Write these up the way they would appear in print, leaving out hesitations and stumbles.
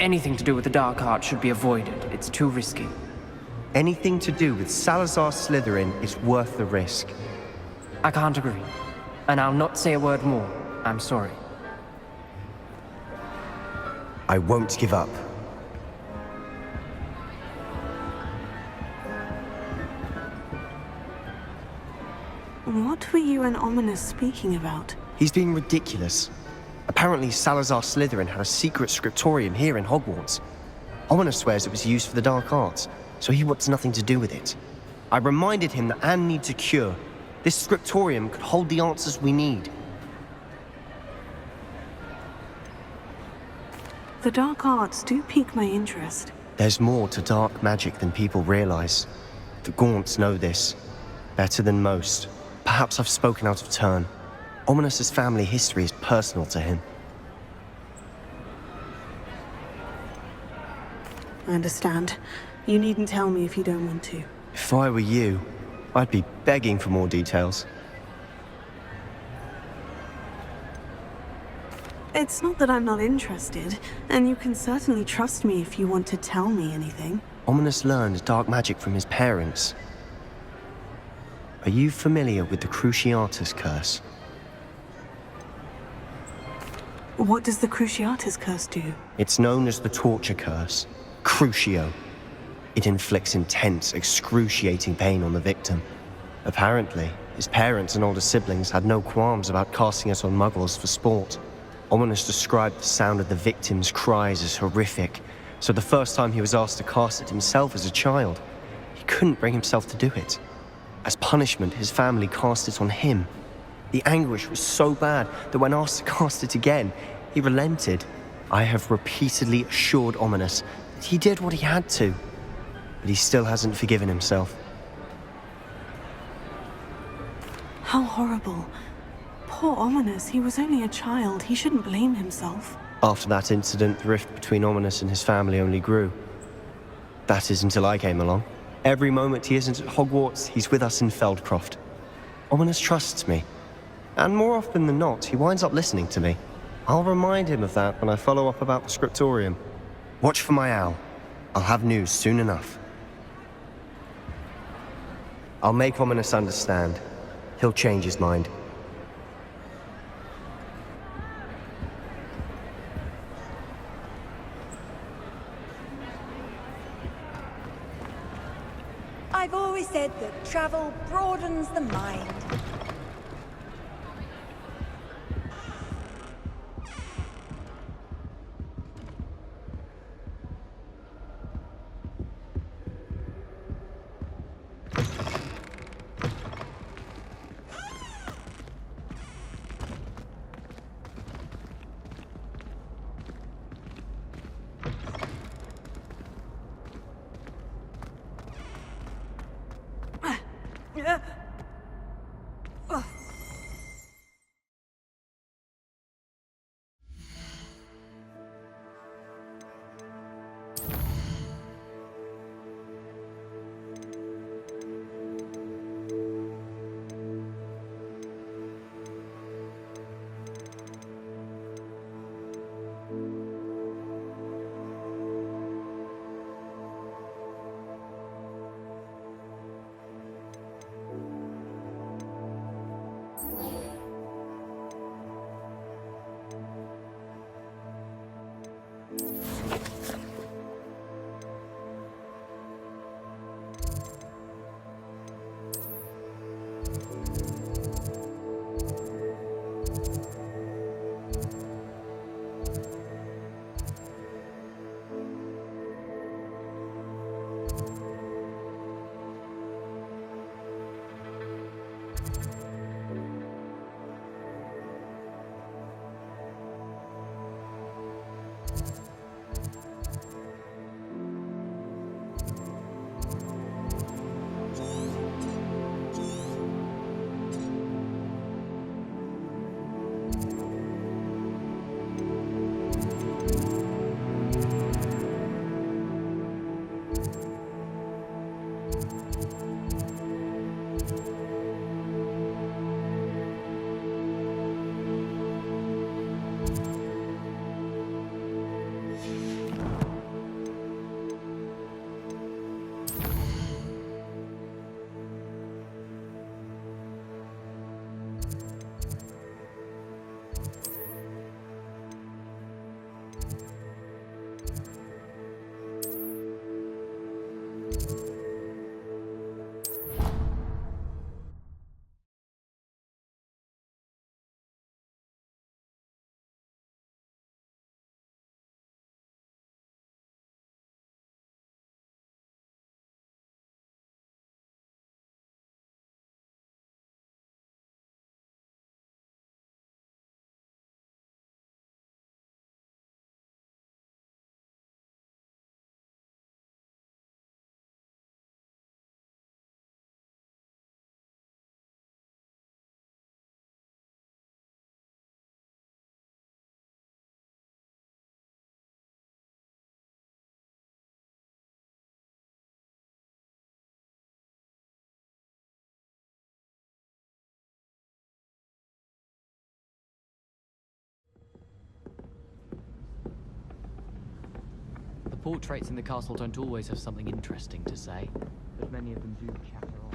Anything to do with the dark art should be avoided. It's too risky. Anything to do with Salazar Slytherin is worth the risk. I can't agree. And I'll not say a word more. I'm sorry. I won't give up. What were you and Ominous speaking about? He's being ridiculous. Apparently Salazar Slytherin had a secret scriptorium here in Hogwarts. Ominous swears it was used for the dark arts, so he wants nothing to do with it. I reminded him that Anne needs a cure. This scriptorium could hold the answers we need. The dark arts do pique my interest. There's more to dark magic than people realize. The Gaunts know this. Better than most. Perhaps I've spoken out of turn. Ominous's family history is personal to him. I understand. You needn't tell me if you don't want to. If I were you, I'd be begging for more details. It's not that I'm not interested, and you can certainly trust me if you want to tell me anything. Ominous learned dark magic from his parents. Are you familiar with the Cruciatus Curse? What does the Cruciatus Curse do? It's known as the Torture Curse. Crucio. It inflicts intense, excruciating pain on the victim. Apparently, his parents and older siblings had no qualms about casting it on muggles for sport. Ominous described the sound of the victim's cries as horrific, so the first time he was asked to cast it himself as a child, he couldn't bring himself to do it. As punishment, his family cast it on him. The anguish was so bad that when asked to cast it again, he relented. I have repeatedly assured Ominous that he did what he had to, but he still hasn't forgiven himself. How horrible. Poor Ominous, he was only a child. He shouldn't blame himself. After that incident, the rift between Ominous and his family only grew. That is until I came along. Every moment he isn't at Hogwarts, he's with us in Feldcroft. Ominous trusts me. And more often than not, he winds up listening to me. I'll remind him of that when I follow up about the scriptorium. Watch for my owl. I'll have news soon enough. I'll make Ominous understand. He'll change his mind. I've always said that travel broadens the mind. Portraits in the castle don't always have something interesting to say, but many of them do chatter on.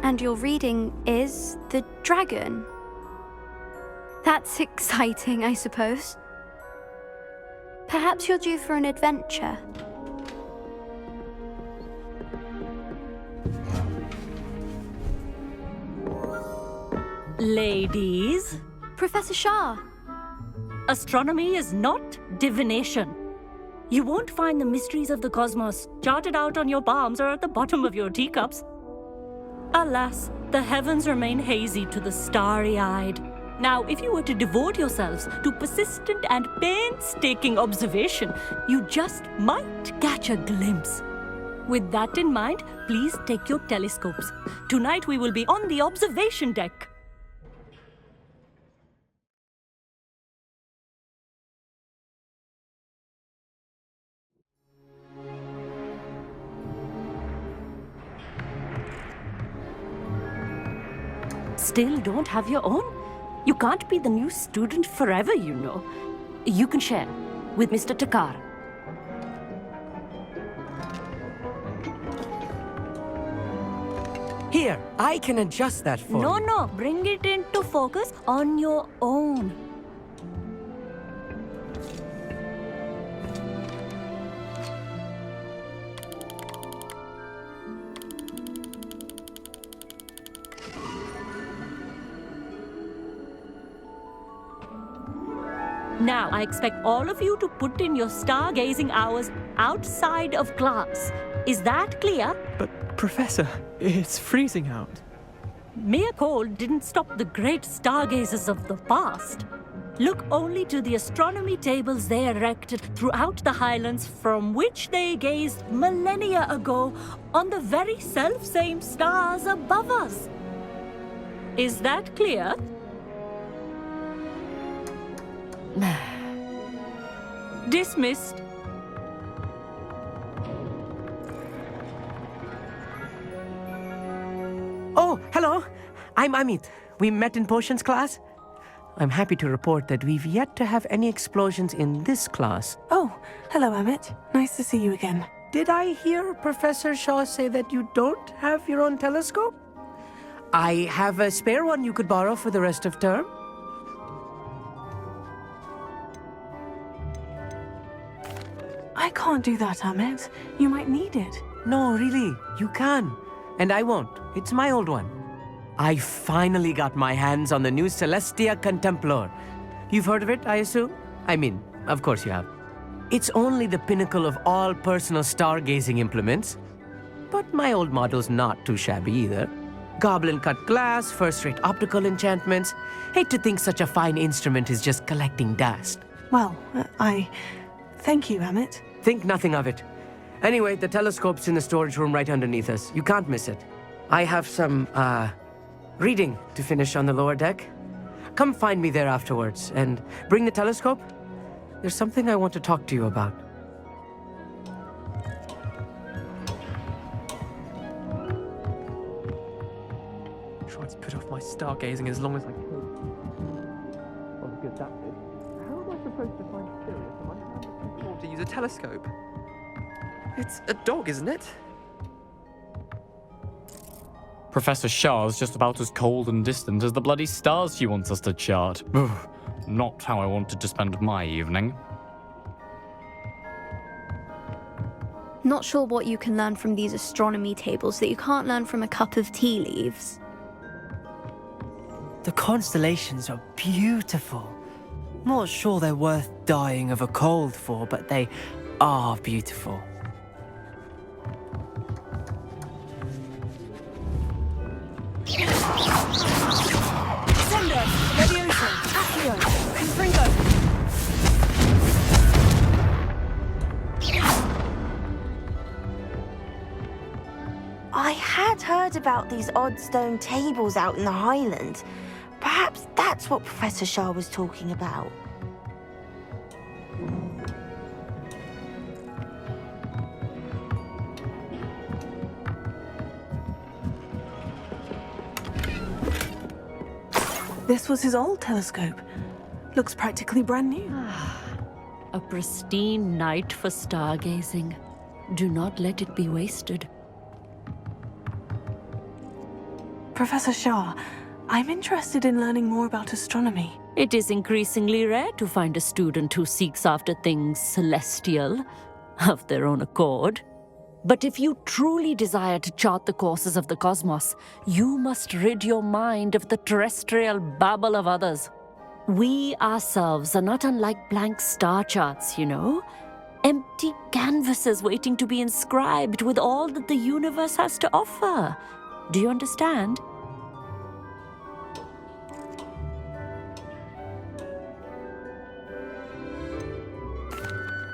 And your reading is The Dragon. That's exciting, I suppose. Perhaps you're due for an adventure. Ladies, Professor Shah. astronomy is not divination. You won't find the mysteries of the cosmos charted out on your palms or at the bottom of your teacups. Alas, the heavens remain hazy to the starry-eyed. Now, if you were to devote yourselves to persistent and painstaking observation, you just might catch a glimpse. With that in mind, please take your telescopes. Tonight we will be on the observation deck. Still don't have your own? You can't be the new student forever, you know. You can share with Mr. Takar. Here, I can adjust that for you. No, bring it into focus on your own. Now, I expect all of you to put in your stargazing hours outside of class. Is that clear? But, Professor, it's freezing out. Mere cold didn't stop the great stargazers of the past. Look only to the astronomy tables they erected throughout the highlands from which they gazed millennia ago on the very self-same stars above us. Is that clear? Dismissed. Oh, hello. I'm Amit. We met in potions class. I'm happy to report that we've yet to have any explosions in this class. Oh, hello, Amit. Nice to see you again. Did I hear Professor Shaw say that you don't have your own telescope? I have a spare one you could borrow for the rest of term. I can't do that, Amit. You might need it. No, really, you can. And I won't. It's my old one. I finally got my hands on the new Celestia Contemplar. You've heard of it, I assume? I mean, of course you have. It's only the pinnacle of all personal stargazing implements. But my old model's not too shabby either. Goblin-cut glass, first-rate optical enchantments. Hate to think such a fine instrument is just collecting dust. Well, thank you, Amit. Think nothing of it. Anyway, the telescope's in the storage room right underneath us. You can't miss it. I have some, reading to finish on the lower deck. Come find me there afterwards, and bring the telescope. There's something I want to talk to you about. Tried to put off my stargazing as long as I could. Well, good that did. How am I supposed to find Sirius if I can't afford to use a telescope? It's a dog, isn't it? Professor Shah's just about as cold and distant as the bloody stars she wants us to chart. Ugh, not how I wanted to spend my evening. Not sure what you can learn from these astronomy tables that you can't learn from a cup of tea leaves. The constellations are beautiful. Not sure they're worth dying of a cold for, but they are beautiful. Sender, Leviosa, Accio, Confringo. I had heard about these odd stone tables out in the Highlands. Perhaps that's what Professor Shah was talking about. This was his old telescope. Looks practically brand new. A pristine night for stargazing. Do not let it be wasted. Professor Shah, I'm interested in learning more about astronomy. It is increasingly rare to find a student who seeks after things celestial, of their own accord. But if you truly desire to chart the courses of the cosmos, you must rid your mind of the terrestrial babble of others. We ourselves are not unlike blank star charts, you know? Empty canvases waiting to be inscribed with all that the universe has to offer. Do you understand?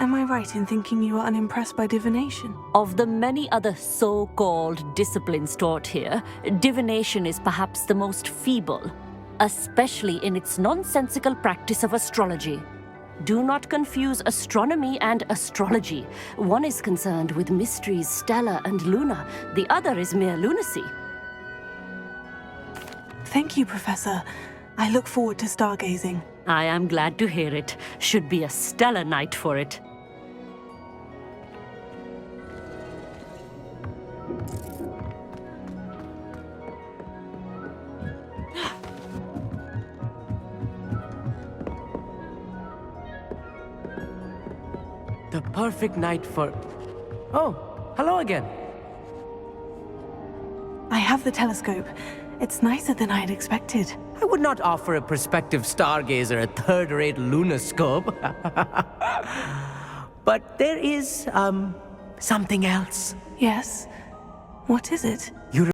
Am I right in thinking you are unimpressed by divination? Of the many other so-called disciplines taught here, divination is perhaps the most feeble, especially in its nonsensical practice of astrology. Do not confuse astronomy and astrology. One is concerned with mysteries stellar and lunar, the other is mere lunacy. Thank you, Professor. I look forward to stargazing. I am glad to hear it. Should be a stellar night for it. The perfect night for... Oh, hello again. I have the telescope. It's nicer than I had expected. I would not offer a prospective stargazer a third-rate lunoscope. But there is, something else. Yes? What is it? You